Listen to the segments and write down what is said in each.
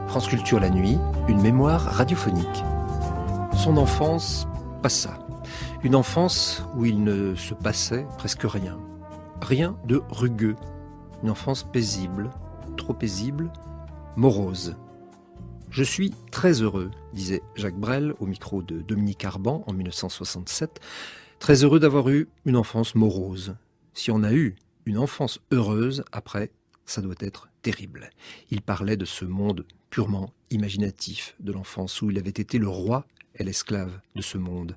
France Culture la nuit, une mémoire radiophonique. Son enfance passa. Une enfance où il ne se passait presque rien. Rien de rugueux. Une enfance paisible, trop paisible, morose. Je suis très heureux, disait Jacques Brel au micro de Dominique Arban en 1967. Très heureux d'avoir eu une enfance morose. Si on a eu une enfance heureuse, après, ça doit être terrible. Il parlait de ce monde purement imaginatif de l'enfance où il avait été le roi et l'esclave de ce monde.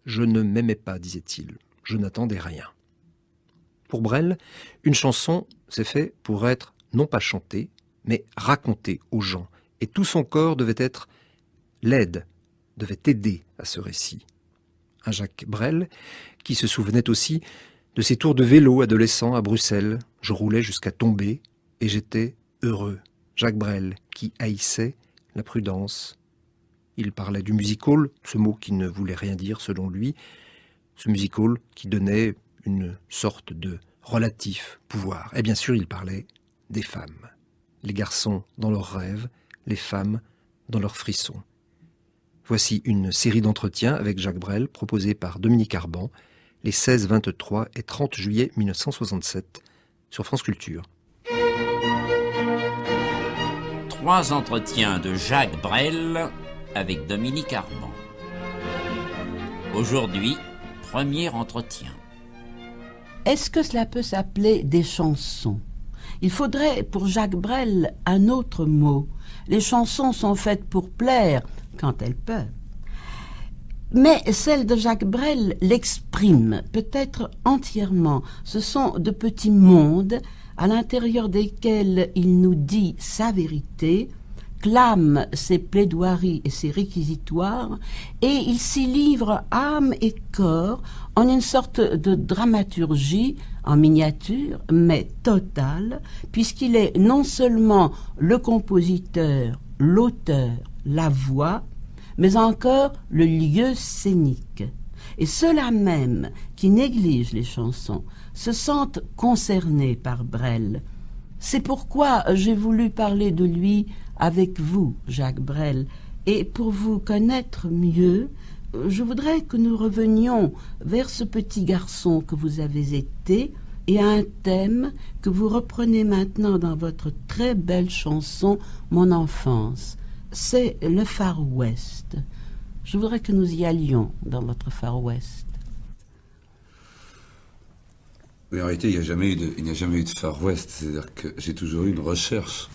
Je ne m'aimais pas, disait-il. Je n'attendais rien. Pour Brel, une chanson, c'est fait pour être non pas chantée, mais racontée aux gens. Et tout son corps devait être l'aide, devait aider à ce récit. Un Jacques Brel qui se souvenait aussi de ses tours de vélo adolescent à Bruxelles. Je roulais jusqu'à tomber et j'étais heureux. Jacques Brel qui haïssait la prudence. Il parlait du music-hall, ce mot qui ne voulait rien dire selon lui. Ce music-hall qui donnait une sorte de relatif pouvoir. Et bien sûr, il parlait des femmes. Les garçons dans leurs rêves, les femmes dans leurs frissons. Voici une série d'entretiens avec Jacques Brel proposée par Dominique Arban les 16, 23 et 30 juillet 1967 sur France Culture. 3 entretiens de Jacques Brel avec Dominique Arban. Aujourd'hui, premier entretien. Est-ce que cela peut s'appeler des chansons ? Il faudrait pour Jacques Brel un autre mot. Les chansons sont faites pour plaire quand elles peuvent. Mais celle de Jacques Brel l'exprime peut-être entièrement. Ce sont de petits mondes à l'intérieur desquels il nous dit sa vérité, clame ses plaidoiries et ses réquisitoires, et il s'y livre âme et corps en une sorte de dramaturgie en miniature, mais totale, puisqu'il est non seulement le compositeur, l'auteur, la voix, mais encore le lieu scénique. Et ceux-là même qui négligent les chansons se sentent concernés par Brel. C'est pourquoi j'ai voulu parler de lui avec vous, Jacques Brel, et pour vous connaître mieux, je voudrais que nous revenions vers ce petit garçon que vous avez été et à un thème que vous reprenez maintenant dans votre très belle chanson « Mon enfance ». C'est le Far West. Je voudrais que nous y allions dans votre Far West. Mais en réalité, il n'y a jamais eu de Far West. C'est-à-dire que j'ai toujours eu une recherche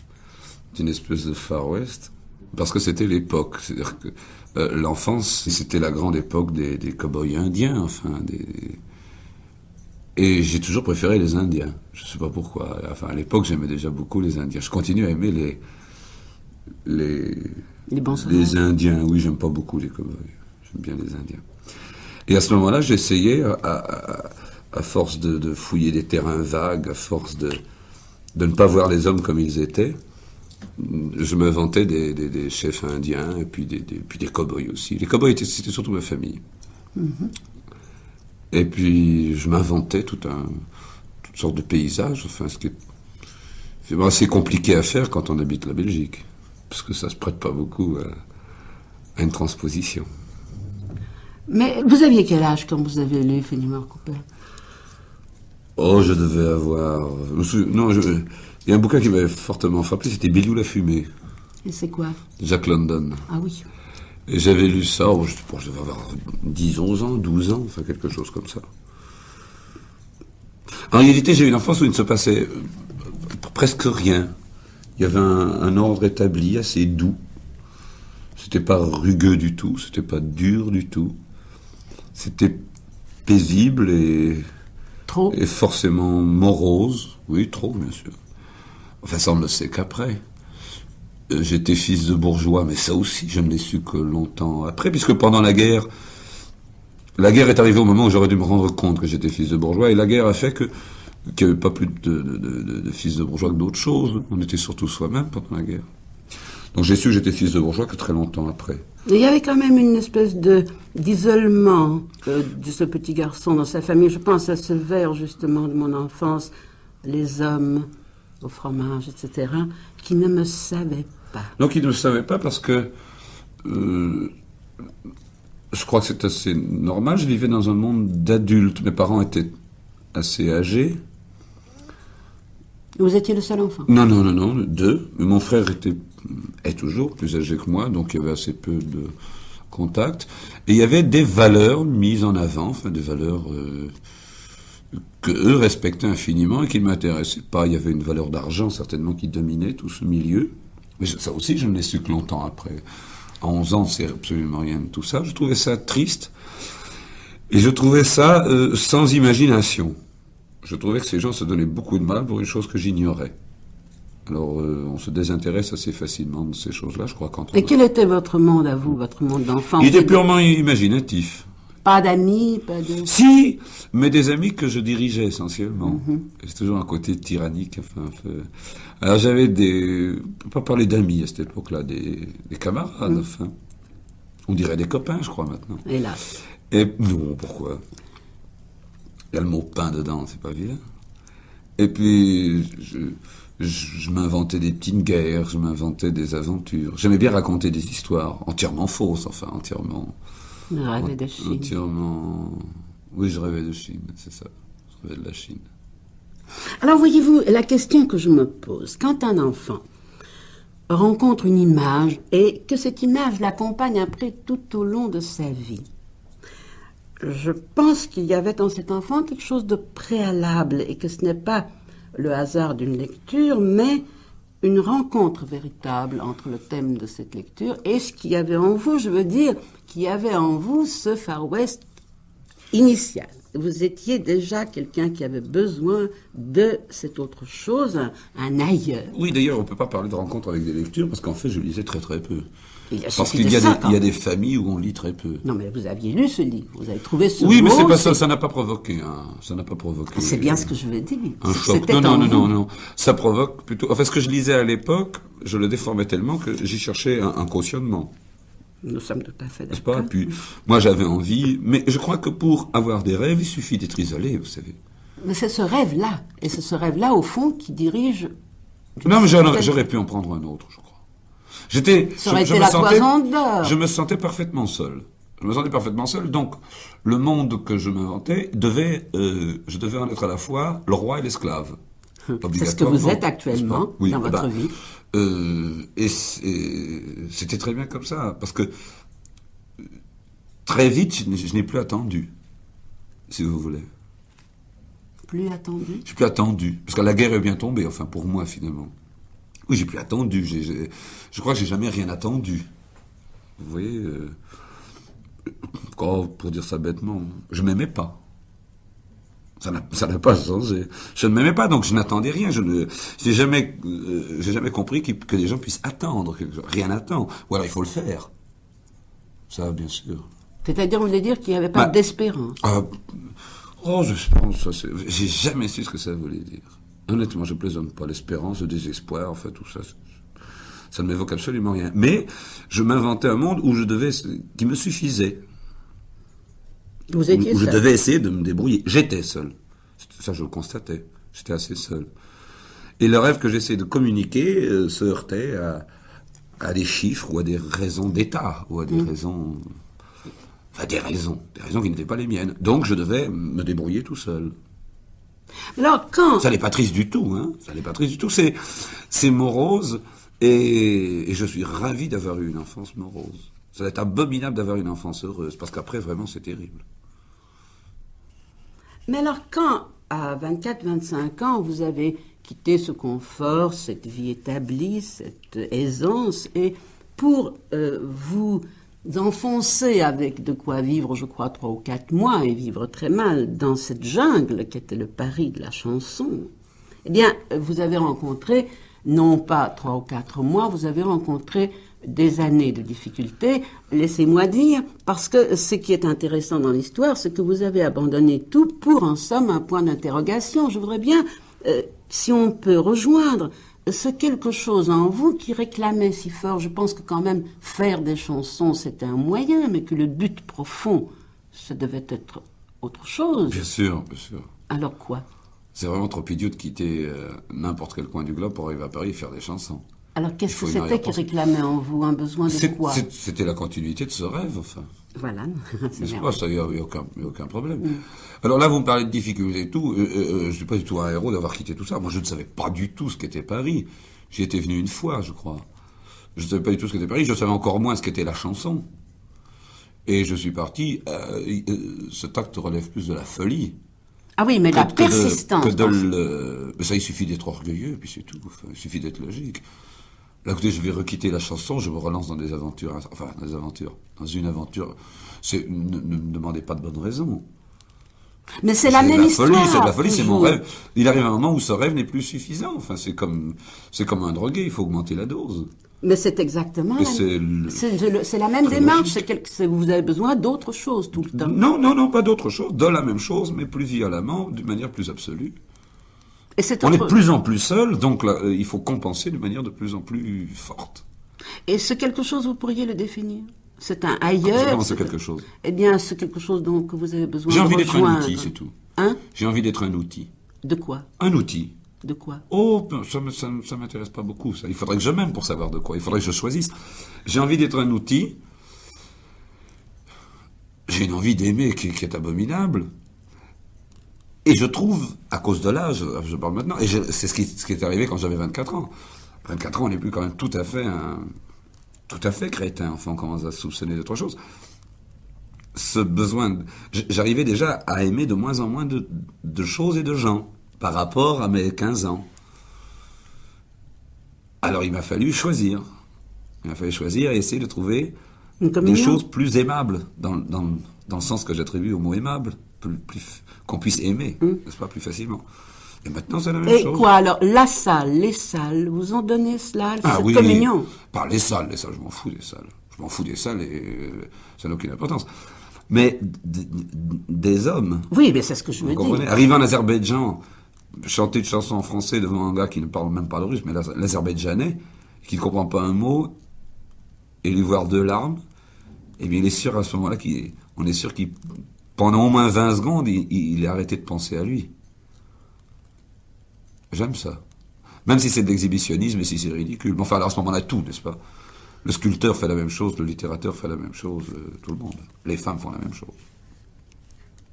d'une espèce de Far West, parce que c'était l'époque. C'est-à-dire que l'enfance, c'était la grande époque des cow-boys indiens, enfin, Et j'ai toujours préféré les Indiens. Je ne sais pas pourquoi. Enfin, à l'époque, j'aimais déjà beaucoup les Indiens. Je continue à aimer les Indiens. Oui, j'aime pas beaucoup les cow-boys. J'aime bien les Indiens. Et à ce moment-là, j'essayais, à force de fouiller des terrains vagues, à force de ne pas voir les hommes comme ils étaient, je m'inventais des chefs indiens et puis des cow-boys aussi. Les cow-boys, c'était surtout ma famille. Mm-hmm. Et puis, je m'inventais toutes sortes de paysages, enfin, ce qui est assez compliqué à faire quand on habite la Belgique, parce que ça se prête pas beaucoup à une transposition. Mais vous aviez quel âge quand vous avez lu Fenimore Cooper ? Oh, je devais avoir... Non, il y a un bouquin qui m'avait fortement frappé, c'était Billy ou la fumée. Et c'est quoi ? Jack London. Ah oui. Et j'avais lu ça, je devais avoir 10, 11 ans, 12 ans, enfin quelque chose comme ça. En réalité, j'ai eu une enfance où il ne se passait presque rien. Il y avait un ordre établi, assez doux. C'était pas rugueux du tout, c'était pas dur du tout. C'était paisible et forcément morose. Oui, trop, bien sûr. Enfin, ça, on ne le sait qu'après. J'étais fils de bourgeois, mais ça aussi, je ne l'ai su que longtemps après, puisque pendant la guerre est arrivée au moment où j'aurais dû me rendre compte que j'étais fils de bourgeois, et la guerre a fait qu'il n'y avait pas plus de fils de bourgeois que d'autres choses. On était surtout soi-même pendant la guerre. Donc j'ai su que j'étais fils de bourgeois que très longtemps après. Il y avait quand même une espèce d'isolement de ce petit garçon dans sa famille. Je pense à ce vers, justement, de mon enfance, les hommes au fromage, etc., qui ne me savaient pas. Donc il ne le savait pas parce que je crois que c'est assez normal. Je vivais dans un monde d'adultes. Mes parents étaient assez âgés. Vous étiez le seul enfant? Non, deux. Mais mon frère est toujours plus âgé que moi, donc il y avait assez peu de contact. Et il y avait des valeurs mises en avant, enfin des valeurs que eux respectaient infiniment et qui ne m'intéressaient pas. Il y avait une valeur d'argent certainement qui dominait tout ce milieu. Mais ça aussi, je ne l'ai su que longtemps après. À 11 ans, c'est absolument rien de tout ça. Je trouvais ça triste. Et je trouvais ça sans imagination. Je trouvais que ces gens se donnaient beaucoup de mal pour une chose que j'ignorais. Alors, on se désintéresse assez facilement de ces choses-là, je crois. Et quel était votre monde à vous, votre monde d'enfant? Il était purement imaginatif. Pas d'amis, pas de... Si, mais des amis que je dirigeais essentiellement. C'est toujours un côté tyrannique. Enfin, un peu. Alors j'avais on peut pas parler d'amis à cette époque-là, des camarades, enfin. On dirait des copains, je crois, maintenant. Hélas. Et non, pourquoi? Il y a le mot pain dedans, c'est pas vilain. Et puis, je m'inventais des petites guerres, je m'inventais des aventures. J'aimais bien raconter des histoires entièrement fausses, enfin, entièrement... Je rêvais de Chine. Entièrement... Oui, je rêvais de Chine, c'est ça. Je rêvais de la Chine. Alors, voyez-vous, la question que je me pose, quand un enfant rencontre une image et que cette image l'accompagne après tout au long de sa vie, je pense qu'il y avait dans cet enfant quelque chose de préalable et que ce n'est pas le hasard d'une lecture, mais une rencontre véritable entre le thème de cette lecture et ce qu'il y avait en vous, je veux dire, qu'il y avait en vous ce Far West initial. Vous étiez déjà quelqu'un qui avait besoin de cette autre chose, un ailleurs. Oui, d'ailleurs, on ne peut pas parler de rencontre avec des lectures parce qu'en fait, je lisais très très peu. Parce qu'il y a des familles où on lit très peu. Non, mais vous aviez lu ce livre, vous avez trouvé ce Oui, mot, mais c'est pas ça, ça n'a pas provoqué. Ça n'a pas provoqué. C'est bien ce que je veux dire. Un choc. Non. Ça provoque plutôt. Enfin, ce que je lisais à l'époque, je le déformais tellement que j'y cherchais un cautionnement. Nous sommes tout à fait N'est-ce d'accord. pas? Puis, moi, j'avais envie. Mais je crois que pour avoir des rêves, il suffit d'être isolé, vous savez. Mais c'est ce rêve-là. Et c'est ce rêve-là, au fond, qui dirige. Non, mais j'aurais pu en prendre un autre, je crois. Ça aurait été la toison d'or. Je me sentais parfaitement seul. Donc, le monde que je m'inventais je devais en être à la fois le roi et l'esclave. C'est ce que vous êtes actuellement dans votre vie. Et c'était très bien comme ça, parce que très vite, je n'ai plus attendu, si vous voulez. Plus attendu? Je n'ai plus attendu, parce que la guerre est bien tombée, enfin pour moi finalement. Oui, j'ai plus attendu. Je crois que j'ai jamais rien attendu. Vous voyez, pour dire ça bêtement, je m'aimais pas. Ça n'a pas changé. Je ne m'aimais pas, donc je n'attendais rien. J'ai jamais compris que les gens puissent attendre quelque chose. Rien n'attend. Ou alors il faut le faire. Ça, bien sûr. C'est-à-dire, vous voulez dire qu'il n'y avait pas d'espérance? J'espérance, j'ai jamais su ce que ça voulait dire. Honnêtement, je plaisante pas. L'espérance, le désespoir, enfin tout ça, ça ne m'évoque absolument rien. Mais je m'inventais un monde qui me suffisait. Vous étiez où seul. Je devais essayer de me débrouiller. J'étais seul. Ça, je le constatais. J'étais assez seul. Et le rêve que j'essayais de communiquer se heurtait à des chiffres ou à des raisons d'État ou à des raisons... Enfin, des raisons qui n'étaient pas les miennes. Donc, je devais me débrouiller tout seul. Alors, quand... Ça n'est pas triste du tout, hein. Ça n'est pas triste du tout. C'est morose et je suis ravi d'avoir eu une enfance morose. Ça va être abominable d'avoir une enfance heureuse parce qu'après, vraiment, c'est terrible. Mais alors, quand, à 24-25 ans, vous avez quitté ce confort, cette vie établie, cette aisance, et pour vous enfoncer avec de quoi vivre, je crois, 3 ou 4 mois, et vivre très mal dans cette jungle qui était le Paris de la chanson, eh bien, vous avez rencontré, non pas 3 ou 4 mois, vous avez rencontré des années de difficultés, laissez-moi dire, parce que ce qui est intéressant dans l'histoire, c'est que vous avez abandonné tout pour, en somme, un point d'interrogation. Je voudrais bien, si on peut rejoindre ce quelque chose en vous qui réclamait si fort. Je pense que quand même, faire des chansons, c'était un moyen, mais que le but profond, ça devait être autre chose. Bien sûr, bien sûr. Alors quoi? C'est vraiment trop idiot de quitter n'importe quel coin du globe pour arriver à Paris et faire des chansons. Alors qu'est-ce Il faut que une c'était qui arrière-pensée. réclamait en vous un besoin de quoi? C'était la continuité de ce rêve, enfin. Voilà. C'est N'est-ce bien. pas? Ça, il n'y a aucun problème. Alors là, vous me parlez de difficultés et tout. Je ne suis pas du tout un héros d'avoir quitté tout ça. Moi, je ne savais pas du tout ce qu'était Paris. J'y étais venu une fois, je crois. Je ne savais pas du tout ce qu'était Paris. Je savais encore moins ce qu'était la chanson. Et je suis parti. Cet acte relève plus de la folie. Ah oui, mais la persistance. Mais ça, il suffit d'être orgueilleux, et puis c'est tout. Enfin, il suffit d'être logique. Là, écoutez, je vais requitter la chanson, je me relance dans des aventures. Enfin, dans une aventure. Ne me demandez pas de bonnes raisons. Mais c'est la même histoire. C'est de la folie, c'est mon toujours. rêve. Il arrive un moment où ce rêve n'est plus suffisant. Enfin, c'est comme un drogué, il faut augmenter la dose. Mais c'est exactement Et c'est la même très démarche. logique. Vous avez besoin d'autre chose tout le temps. Non, pas d'autre chose. De la même chose, mais plus violemment, d'une manière plus absolue. Et c'est On est autre- de plus en plus seul, donc là, il faut compenser de manière de plus en plus forte. Et ce quelque chose, vous pourriez le définir? C'est un C'est ailleurs. comment c'est quelque chose? Eh bien, c'est quelque chose dont que vous avez besoin J'ai de envie d'être un rejoindre. outil, c'est tout. Hein? J'ai envie d'être un outil. De quoi? Un outil. De quoi? Oh, ça m'intéresse pas beaucoup, ça. Il faudrait que je m'aime pour savoir de quoi. Il faudrait que je choisisse. J'ai envie d'être un outil. J'ai une envie d'aimer qui est abominable. Et je trouve, à cause de l'âge, je parle maintenant, et c'est ce qui est arrivé quand j'avais 24 ans. 24 ans, on n'est plus quand même tout à fait crétin. Enfin, on commence à soupçonner d'autre chose. Ce besoin... J'arrivais déjà à aimer de moins en moins de choses et de gens par rapport à mes 15 ans. Alors il m'a fallu choisir. Il m'a fallu choisir et essayer de trouver Une communion. des choses plus aimables, dans le sens que j'attribue au mot aimable, qu'on puisse aimer, n'est-ce pas, plus facilement. Et maintenant, c'est la même Et chose. quoi alors? La salle, les salles, vous ont donné cela, Ah cette oui, communion? par les salles, je m'en fous des salles. Je m'en fous des salles et ça n'a aucune importance. Mais des hommes, Oui, mais c'est ce que je vous veux comprenez, dire. arriver en Azerbaïdjan, chanter une chanson en français devant un gars qui ne parle même pas le russe, mais l'azerbaïdjanais, qui ne comprend pas un mot, et lui voir 2 larmes, eh bien il est sûr à ce moment-là on est sûr qu'il, pendant au moins 20 secondes, il est arrêté de penser à lui. J'aime ça. Même si c'est de l'exhibitionnisme et si c'est ridicule. Mais enfin, alors à ce moment-là, tout, n'est-ce pas? Le sculpteur fait la même chose, le littérateur fait la même chose, tout le monde. Les femmes font la même chose.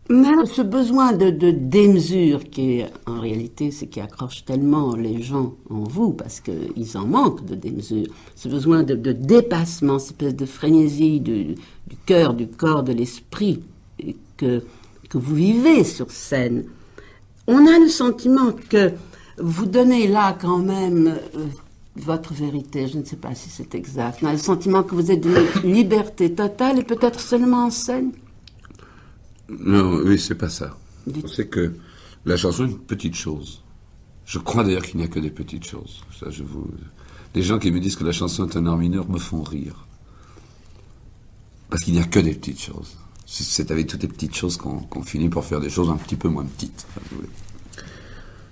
Mais alors, ce besoin de démesure qui est, en réalité, c'est qui accroche tellement les gens en vous, parce qu'ils en manquent de démesure, ce besoin de dépassement, cette espèce de frénésie du cœur, du corps, de l'esprit que vous vivez sur scène, on a le sentiment que vous donnez là quand même votre vérité, je ne sais pas si c'est exact, on a le sentiment que vous êtes d'une liberté totale et peut-être seulement en scène. Non, oui, c'est pas ça. Dites. C'est que la chanson est une petite chose. Je crois d'ailleurs qu'il n'y a que des petites choses. Ça, Les gens qui me disent que la chanson est un art mineur me font rire. Parce qu'il n'y a que des petites choses. C'est avec toutes les petites choses qu'on finit par faire des choses un petit peu moins petites. Enfin, vous voulez.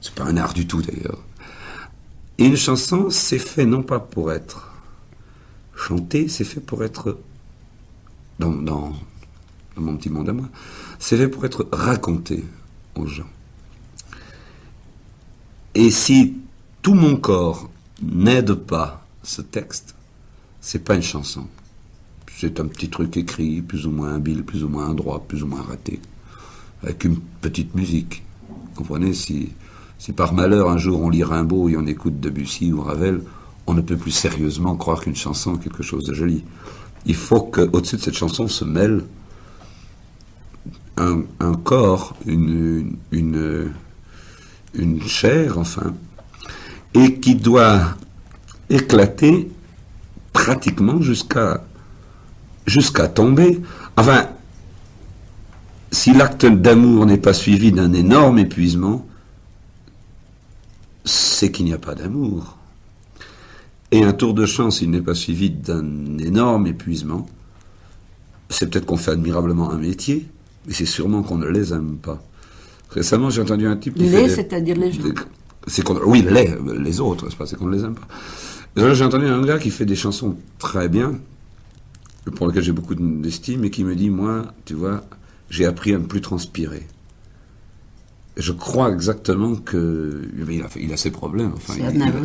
C'est pas un art du tout d'ailleurs. Et une chanson, c'est fait non pas pour être chanté, c'est fait pour être dans mon petit monde à moi, c'est fait pour être raconté aux gens. Et si tout mon corps n'aide pas ce texte, c'est pas une chanson. C'est un petit truc écrit, plus ou moins habile, plus ou moins adroit, plus ou moins raté, avec une petite musique. Vous comprenez, si par malheur un jour on lit Rimbaud et on écoute Debussy ou Ravel, on ne peut plus sérieusement croire qu'une chanson est quelque chose de joli. Il faut qu'au-dessus de cette chanson se mêle un corps, une chair, enfin, et qui doit éclater pratiquement jusqu'à tomber. Enfin, si l'acte d'amour n'est pas suivi d'un énorme épuisement, c'est qu'il n'y a pas d'amour. Et un tour de chant, s'il n'est pas suivi d'un énorme épuisement, c'est peut-être qu'on fait admirablement un métier, mais c'est sûrement qu'on ne les aime pas. Récemment, j'ai entendu un type qui C'est-à-dire les gens. Oui, les autres, c'est qu'on ne les aime pas. J'ai entendu un gars qui fait des chansons très bien, pour lequel j'ai beaucoup d'estime, et qui me dit, moi, tu vois, j'ai appris à ne plus transpirer. Et je crois exactement que... Il a ses problèmes, enfin,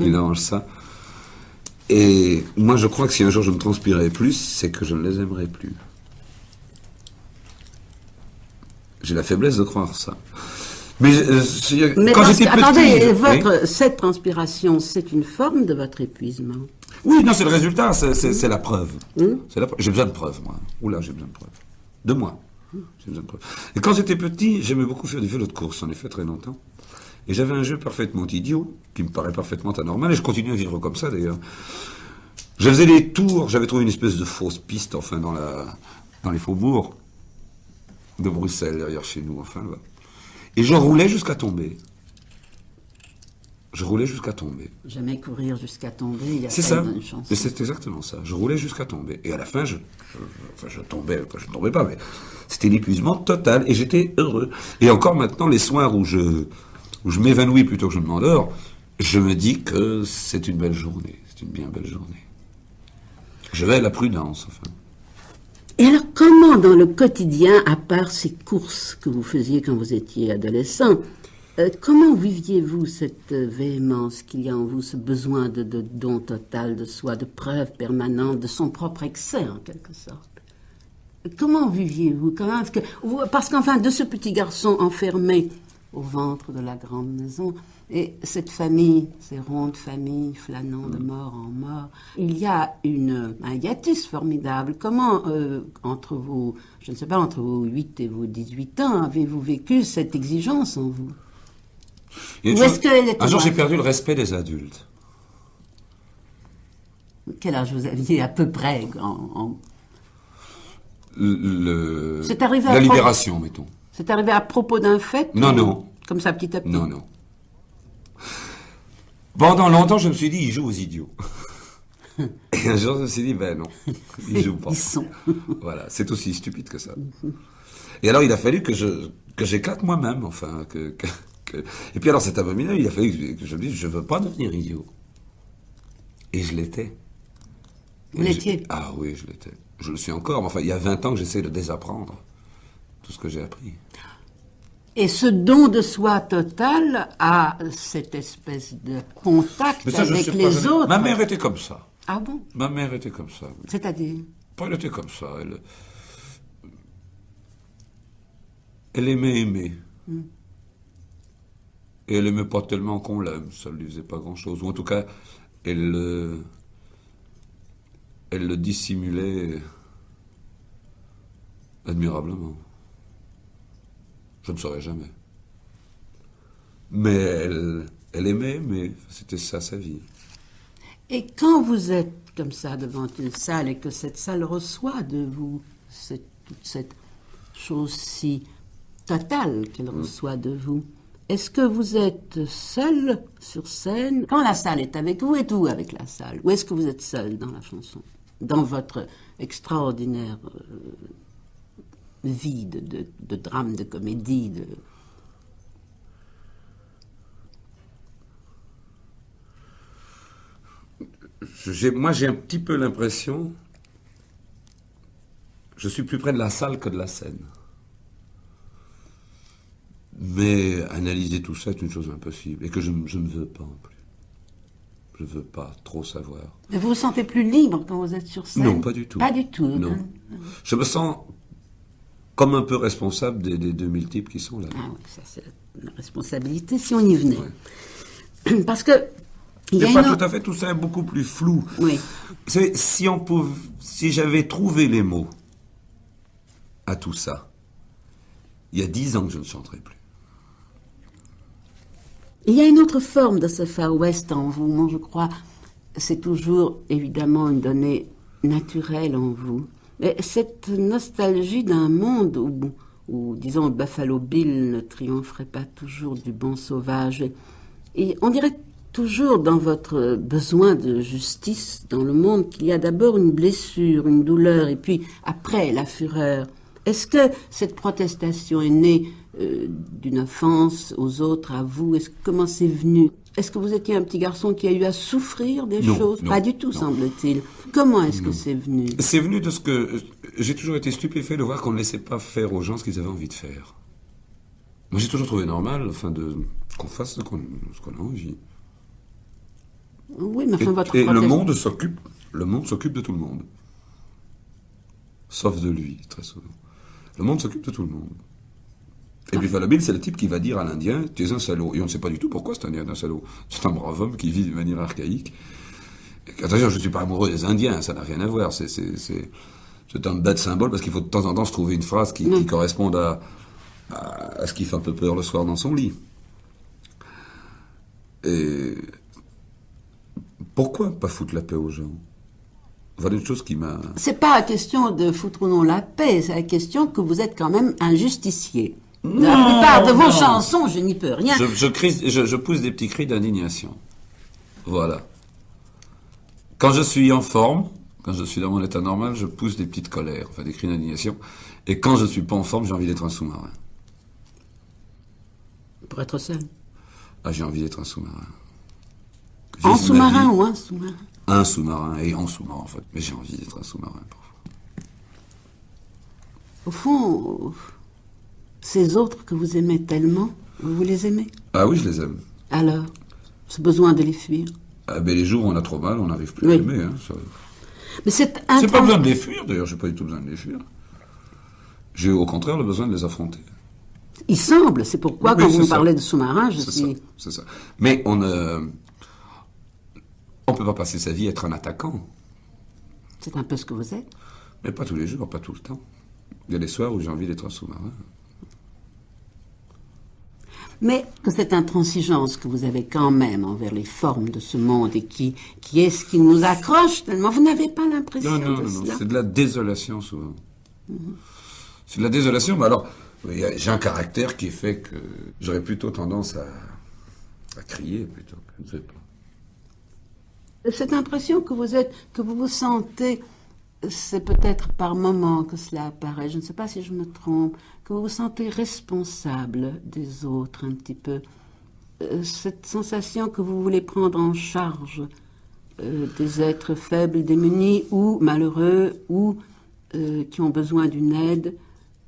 il arrange ça. Et moi, je crois que si un jour je ne transpirais plus, c'est que je ne les aimerais plus. J'ai la faiblesse de croire ça. Mais quand j'étais petit... Attendez, cette transpiration, c'est une forme de votre épuisement. Oui, non, c'est le résultat, c'est la preuve. J'ai besoin de preuves, moi. Oula, j'ai besoin de preuves. De moi. J'ai besoin de preuves. Et quand j'étais petit, j'aimais beaucoup faire du vélo de course, j'en ai fait très longtemps. Et j'avais un jeu parfaitement idiot, qui me paraît parfaitement anormal, et je continue à vivre comme ça, d'ailleurs. Je faisais des tours, j'avais trouvé une espèce de fausse piste, enfin, dans les faubourgs de Bruxelles, derrière chez nous, enfin, là. Et je roulais jusqu'à tomber. Je roulais jusqu'à tomber. Jamais courir jusqu'à tomber, il y a c'est ça. Une chance. Mais c'est exactement ça. Je roulais jusqu'à tomber. Et à la fin, je tombais, je ne tombais pas, mais c'était l'épuisement total. Et j'étais heureux. Et encore maintenant, les soirs où je m'évanouis plutôt que je ne m'endors, je me dis que c'est une belle journée. C'est une bien belle journée. Je vais à la prudence, enfin. Et alors, comment dans le quotidien, à part ces courses que vous faisiez quand vous étiez adolescent, comment viviez-vous cette véhémence qu'il y a en vous, ce besoin de don total de soi, de preuve permanente, de son propre excès, en quelque sorte? Comment viviez-vous? Parce qu'enfin, de ce petit garçon enfermé au ventre de la grande maison, et cette famille, ces rondes familles flânant de mort en mort, il y a un hiatus formidable. Comment, entre vos 8 et vos 18 ans, avez-vous vécu cette exigence en vous? Un jour, j'ai perdu le respect des adultes. Quel âge vous aviez à peu près C'est arrivé la libération, mettons. C'est arrivé à propos d'un fait? Non. Comme ça, petit à petit? Non. Pendant longtemps, je me suis dit, ils jouent aux idiots. Et un jour, je me suis dit, ben non, ils jouent pas. Ils sont. Voilà, c'est aussi stupide que ça. Et alors, il a fallu que j'éclate moi-même, enfin. Et puis alors, cet abominable, il a fallu que je me dise, je veux pas devenir idiot. Et je l'étais. Vous l'étiez? Ah oui, je l'étais. Je le suis encore, mais enfin, il y a 20 ans que j'essaie de désapprendre tout ce que j'ai appris. Et ce don de soi total a cette espèce de contact avec les autres. Ma mère était comme ça. Ah bon? Ma mère était comme ça. Oui. C'est-à-dire? Elle était comme ça. Elle aimait aimer. Et elle aimait pas tellement qu'on l'aime. Ça ne lui faisait pas grand-chose. Ou en tout cas, elle le dissimulait admirablement. Je ne saurais jamais. Mais elle aimait, mais c'était ça, sa vie. Et quand vous êtes comme ça devant une salle et que cette salle reçoit de vous toute cette chose si totale qu'elle reçoit de vous, est-ce que vous êtes seul sur scène? Quand la salle est avec vous, êtes-vous avec la salle? Ou est-ce que vous êtes seul dans la chanson? Dans votre extraordinaire vie de drame, de comédie, Moi, j'ai un petit peu l'impression... Je suis plus près de la salle que de la scène. Mais analyser tout ça est une chose impossible. Et que je ne veux pas non plus. Je ne veux pas trop savoir. Mais vous vous sentez plus libre quand vous êtes sur scène? Non, pas du tout. Pas du tout. Non. Je me sens comme un peu responsable des 2000 types qui sont là. Ah oui, ça c'est la responsabilité si on y venait. Ouais. Parce que... Mais pas tout à fait, tout ça est beaucoup plus flou. Oui. Si j'avais trouvé les mots à tout ça, il y a 10 ans que je ne chanterais plus. Il y a une autre forme de ce Far West en vous, moi je crois, c'est toujours évidemment une donnée naturelle en vous. Mais cette nostalgie d'un monde où disons, Buffalo Bill ne triompherait pas toujours du bon sauvage. Et on dirait toujours dans votre besoin de justice dans le monde qu'il y a d'abord une blessure, une douleur, et puis après la fureur. Est-ce que cette protestation est née d'une offense aux autres, à vous? Comment c'est venu? Est-ce que vous étiez un petit garçon qui a eu à souffrir des choses? Pas du tout, semble-t-il. Comment est-ce que c'est venu? C'est venu de ce que... J'ai toujours été stupéfait de voir qu'on ne laissait pas faire aux gens ce qu'ils avaient envie de faire. Moi, j'ai toujours trouvé normal, qu'on fasse ce qu'on a envie. Oui, mais enfin, votre Et le protège- monde s'occupe de tout le monde. Sauf de lui, très souvent. Le monde s'occupe de tout le monde. Et Buffalo Bill, c'est le type qui va dire à l'Indien, tu es un salaud. Et on ne sait pas du tout pourquoi cet Indien est un salaud. C'est un brave homme qui vit d'une manière archaïque. Et attention, je ne suis pas amoureux des Indiens, ça n'a rien à voir. C'est un bête symbole parce qu'il faut de temps en temps se trouver une phrase qui corresponde à ce qui fait un peu peur le soir dans son lit. Et pourquoi pas foutre la paix aux gens? Voilà une chose qui m'a... C'est pas la question de foutre ou non la paix, c'est la question que vous êtes quand même un justicier. La plupart de vos chansons, je n'y peux rien. Je pousse des petits cris d'indignation. Voilà. Quand je suis en forme, quand je suis dans mon état normal, je pousse des petites colères, enfin des cris d'indignation. Et quand je ne suis pas en forme, j'ai envie d'être un sous-marin. Pour être seul. Ah, j'ai envie d'être un sous-marin. En Vivre ma sous-marin vie. ou un sous-marin? Un sous-marin et en sous-marin, en fait. Mais j'ai envie d'être un sous-marin, parfois. Au fond, ces autres que vous aimez tellement, vous les aimez? Ah oui, je les aime. Alors, ce besoin de les fuir? Ah ben les jours où on a trop mal, on n'arrive plus à Oui. aimer. Hein, ça... Mais c'est C'est pas besoin de les fuir, d'ailleurs, j'ai pas du tout besoin de les fuir. J'ai au contraire le besoin de les affronter. Il semble, c'est pourquoi Oui, quand c'est vous me ça. parlez de sous-marin, je C'est suis... ça, c'est ça. Mais on peut pas passer sa vie à être un attaquant. C'est un peu ce que vous êtes. Mais pas tous les jours, pas tout le temps. Il y a des soirs où j'ai envie d'être un sous-marin. Mais que cette intransigeance que vous avez quand même envers les formes de ce monde et qui est ce qui nous accroche tellement, vous n'avez pas l'impression de cela? C'est de la désolation souvent. C'est de la désolation, mais alors, oui, j'ai un caractère qui fait que j'aurais plutôt tendance à crier plutôt que je ne sais pas. Cette impression que vous vous sentez, c'est peut-être par moments que cela apparaît, je ne sais pas si je me trompe, que vous vous sentez responsable des autres un petit peu. Cette sensation que vous voulez prendre en charge des êtres faibles, démunis ou malheureux ou qui ont besoin d'une aide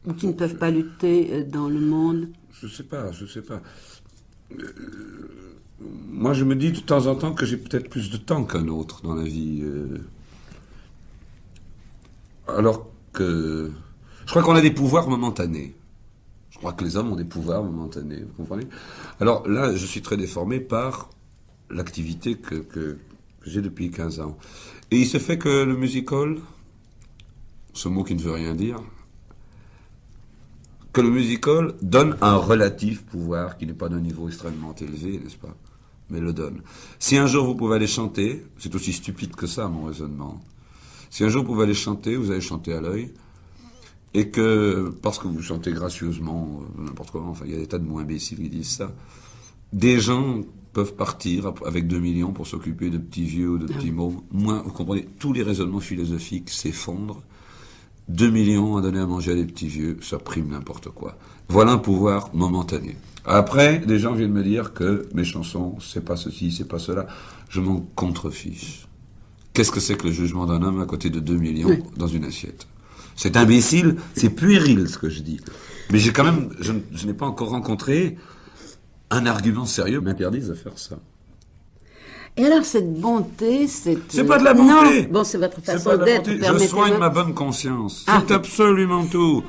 ou qui ne peuvent pas lutter dans le monde. Je sais pas. Moi, je me dis de temps en temps que j'ai peut-être plus de temps qu'un autre dans la vie. Alors que... Je crois qu'on a des pouvoirs momentanés. Je crois que les hommes ont des pouvoirs momentanés, vous comprenez? Alors là, je suis très déformé par l'activité que j'ai depuis 15 ans. Et il se fait que le music-hall, ce mot qui ne veut rien dire, que le music-hall donne un relatif pouvoir qui n'est pas d'un niveau extrêmement élevé, n'est-ce pas? Mais le donne. Si un jour vous pouvez aller chanter, c'est aussi stupide que ça, mon raisonnement. Si un jour vous pouvez aller chanter, vous allez chanter à l'œil, et que, parce que vous chantez gracieusement, n'importe comment, enfin, il y a des tas de mots imbéciles qui disent ça, des gens peuvent partir avec 2 millions pour s'occuper de petits vieux ou de petits mômes. Moi, vous comprenez, tous les raisonnements philosophiques s'effondrent. 2 millions à donner à manger à des petits vieux, ça prime n'importe quoi. Voilà un pouvoir momentané. Après, des gens viennent me dire que mes chansons, c'est pas ceci, c'est pas cela. Je m'en contrefiche. Qu'est-ce que c'est que le jugement d'un homme à côté de 2 millions dans une assiette? C'est imbécile, c'est puéril ce que je dis. Mais j'ai quand même, je n'ai pas encore rencontré un argument sérieux m'interdise de faire ça. Et alors cette bonté, C'est pas de la bonté. Non, bon, c'est votre C'est façon pas de la d'être. bonté. Je soigne ma bonne conscience. C'est absolument tout.